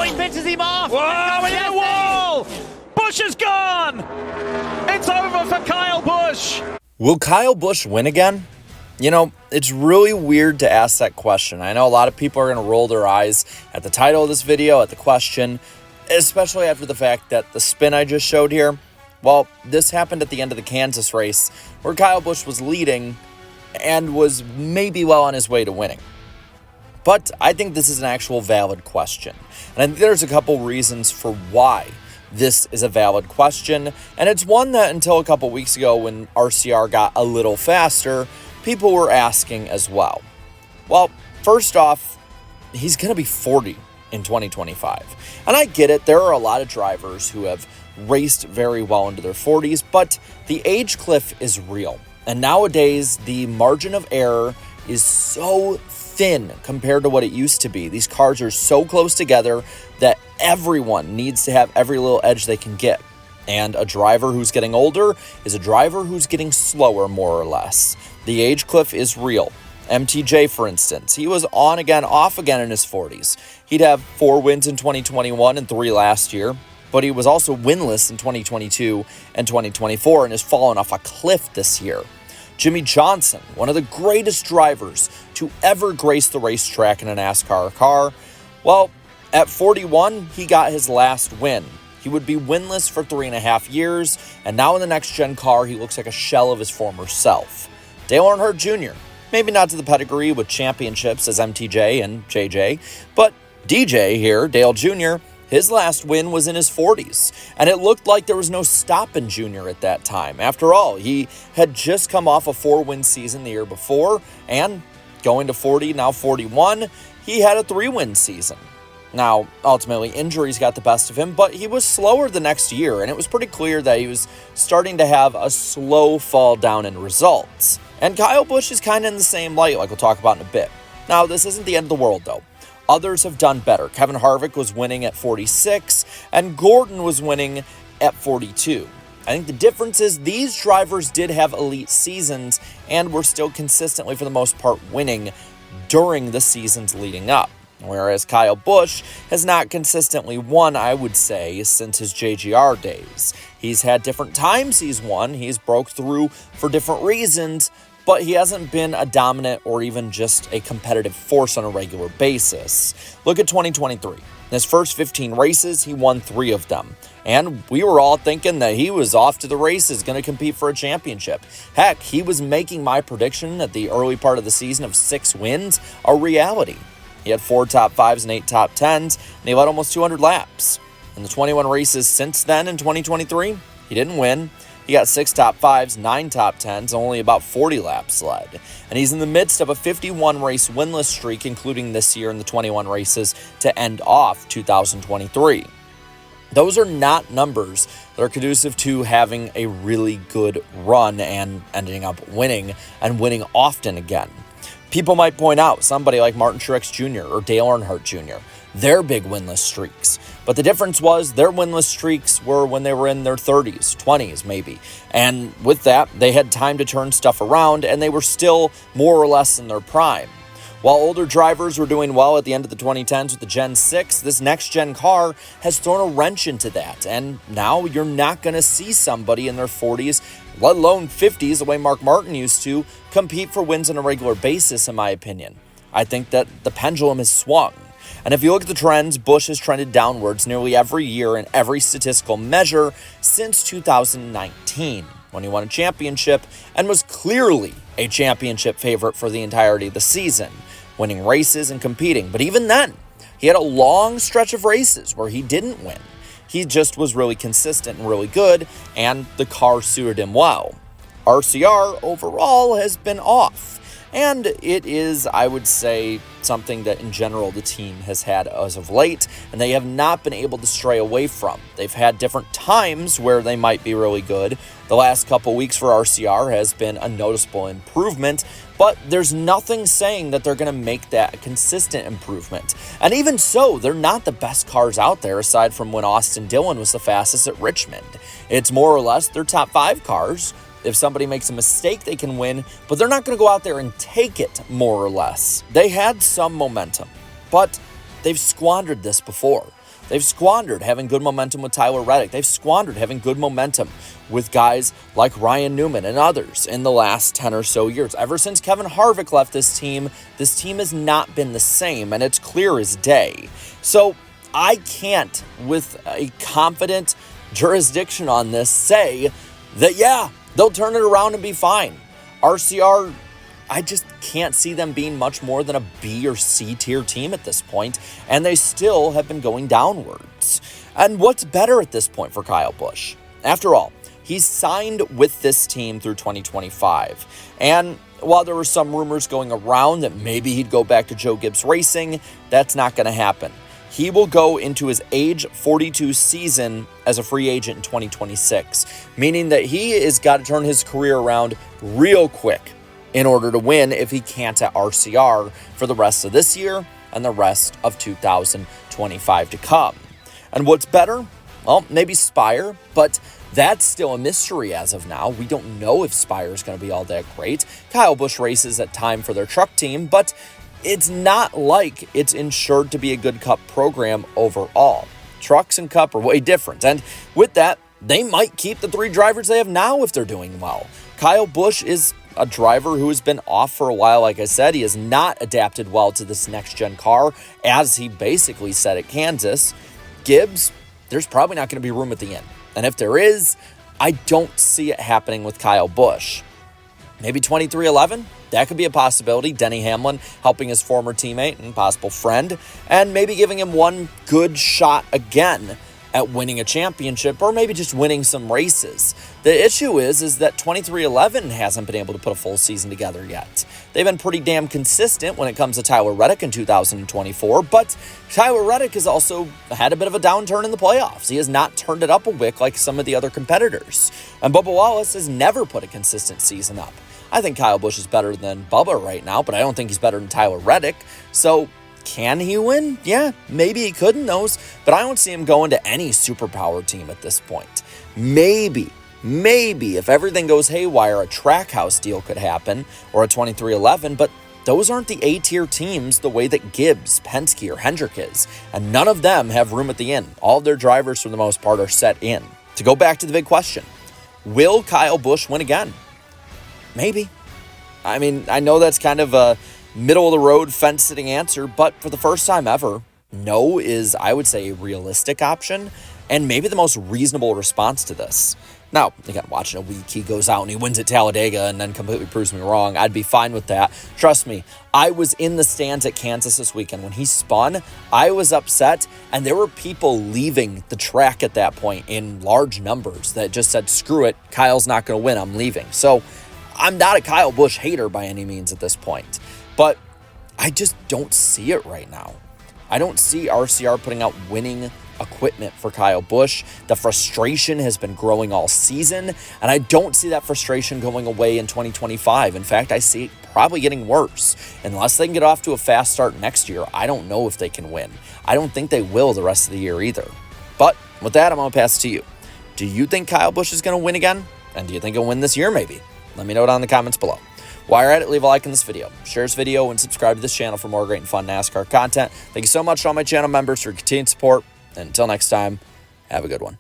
he pitches him off. Whoa, in the wall! Busch is gone! It's over for Kyle Busch! Will Kyle Busch win again? You know, it's really weird to ask that question. I know a lot of people are going to roll their eyes at the title of this video, at the question, especially after the fact that the spin I just showed here, well, this happened at the end of the Kansas race where Kyle Busch was leading and was maybe well on his way to winning. But I think this is an actual valid question. And I think there's a couple reasons for why this is a valid question. And it's one that until a couple weeks ago when RCR got a little faster, people were asking as well. Well, first off, he's going to be 40 in 2025. And I get it. There are a lot of drivers who have raced very well into their 40s, but the age cliff is real. And nowadays, the margin of error is so thin compared to what it used to be. These cars are so close together that everyone needs to have every little edge they can get. And a driver who's getting older is a driver who's getting slower, more or less. The age cliff is real. MTJ, for instance, he was on again, off again in his 40s. He'd have 4 wins in 2021 and 3 last year, but he was also winless in 2022 and 2024 and has fallen off a cliff this year. Jimmie Johnson, one of the greatest drivers to ever grace the racetrack in a NASCAR car, well, at 41, he got his last win. He would be winless for 3.5 years, and now in the next-gen car, he looks like a shell of his former self. Dale Earnhardt Jr., maybe not to the pedigree with championships as MTJ and JJ, but DJ here, Dale Jr., his last win was in his 40s, and it looked like there was no stopping Jr. at that time. After all, he had just come off a 4-win season the year before, and going to 40, now 41, he had a 3-win season. Now, ultimately, injuries got the best of him, but he was slower the next year, and it was pretty clear that he was starting to have a slow fall down in results. And Kyle Busch is kind of in the same light, like we'll talk about in a bit. Now, this isn't the end of the world, though. Others have done better. Kevin Harvick was winning at 46, and Gordon was winning at 42. I think the difference is these drivers did have elite seasons and were still consistently, for the most part, winning during the seasons leading up. Whereas Kyle Busch has not consistently won, I would say, since his JGR days. He's had different times he's won. He's broke through for different reasons, but he hasn't been a dominant or even just a competitive force on a regular basis. Look at 2023. In his first 15 races, he won 3 of them. And we were all thinking that he was off to the races, going to compete for a championship. Heck, he was making my prediction at the early part of the season of 6 wins a reality. He had 4 top 5s and 8 top 10s, and he led almost 200 laps. In the 21 races since then in 2023, he didn't win. He got 6 top 5s, 9 top 10s, only about 40 laps led. And he's in the midst of a 51-race winless streak, including this year in the 21 races to end off 2023. Those are not numbers that are conducive to having a really good run and ending up winning, and winning often again. People might point out somebody like Martin Truex Jr. or Dale Earnhardt Jr., their big winless streaks. But the difference was their winless streaks were when they were in their 30s, 20s maybe. And with that, they had time to turn stuff around, and they were still more or less in their prime. While older drivers were doing well at the end of the 2010s with the Gen 6, this next-gen car has thrown a wrench into that. And now you're not going to see somebody in their 40s, let alone 50s, the way Mark Martin used to, compete for wins on a regular basis, in my opinion. I think that the pendulum has swung. And if you look at the trends, Busch has trended downwards nearly every year in every statistical measure since 2019, when he won a championship and was clearly a championship favorite for the entirety of the season, winning races and competing. But even then, he had a long stretch of races where he didn't win. He just was really consistent and really good, and the car suited him well. RCR overall has been off. And it is, I would say, something that in general the team has had as of late, and they have not been able to stray away from. They've had different times where they might be really good. The last couple weeks for RCR has been a noticeable improvement, but there's nothing saying that they're going to make that a consistent improvement. And even so, they're not the best cars out there, aside from when Austin Dillon was the fastest at Richmond. It's more or less their top 5 cars. If somebody makes a mistake, they can win, but they're not going to go out there and take it, more or less. They had some momentum, but they've squandered this before. They've squandered having good momentum with Tyler Reddick. They've squandered having good momentum with guys like Ryan Newman and others in the last 10 or so years. Ever since Kevin Harvick left this team has not been the same, and it's clear as day. So I can't, with a confident jurisdiction on this, say that, yeah, they'll turn it around and be fine. RCR, I just can't see them being much more than a B or C tier team at this point, and they still have been going downwards. And what's better at this point for Kyle Busch? After all, he's signed with this team through 2025, and while there were some rumors going around that maybe he'd go back to Joe Gibbs Racing, that's not going to happen. He will go into his age 42 season as a free agent in 2026, meaning that he has got to turn his career around real quick in order to win if he can't at RCR for the rest of this year and the rest of 2025 to come. And what's better? Well, maybe Spire, but that's still a mystery as of now. We don't know if Spire is going to be all that great. Kyle Busch races at time for their truck team, but it's not like it's insured to be a good Cup program overall. Trucks and Cup are way different, and with that, they might keep the 3 drivers they have now if they're doing well. Kyle Busch is a driver who has been off for a while. Like I said, he has not adapted well to this next-gen car, as he basically said at Kansas. Gibbs, there's probably not going to be room at the end, and if there is, I don't see it happening with Kyle Busch. Maybe 2311? That could be a possibility. Denny Hamlin helping his former teammate and possible friend, and maybe giving him one good shot again at winning a championship, or maybe just winning some races. The issue is that 2311 hasn't been able to put a full season together yet. They've been pretty damn consistent when it comes to Tyler Reddick in 2024, but Tyler Reddick has also had a bit of a downturn in the playoffs. He has not turned it up a wick like some of the other competitors. And Bubba Wallace has never put a consistent season up. I think Kyle Busch is better than Bubba right now, but I don't think he's better than Tyler Reddick. So can he win? Yeah, maybe he could in those, but I don't see him going to any superpower team at this point. Maybe if everything goes haywire, a Trackhouse deal could happen, or a 2311, but those aren't the A-tier teams the way that Gibbs, Penske, or Hendrick is, and none of them have room at the end. All of their drivers, for the most part, are set in. To go back to the big question, will Kyle Busch win again? Maybe. I mean, I know that's kind of a middle-of-the-road, fence-sitting answer, but for the first time ever, no is, I would say, a realistic option, and maybe the most reasonable response to this. Now, again, watching a week, he goes out and he wins at Talladega and then completely proves me wrong. I'd be fine with that. Trust me, I was in the stands at Kansas this weekend. When he spun, I was upset, and there were people leaving the track at that point in large numbers that just said, screw it, Kyle's not going to win, I'm leaving. So I'm not a Kyle Busch hater by any means at this point, but I just don't see it right now. I don't see RCR putting out winning equipment for Kyle Busch. The frustration has been growing all season, and I don't see that frustration going away in 2025. In fact, I see it probably getting worse. Unless they can get off to a fast start next year, I don't know if they can win. I don't think they will the rest of the year either. But with that, I'm going to pass it to you. Do you think Kyle Busch is going to win again? And do you think he'll win this year maybe? Let me know down in the comments below. While you're at it, leave a like in this video, share this video, and subscribe to this channel for more great and fun NASCAR content. Thank you so much to all my channel members for your continued support. And until next time, have a good one.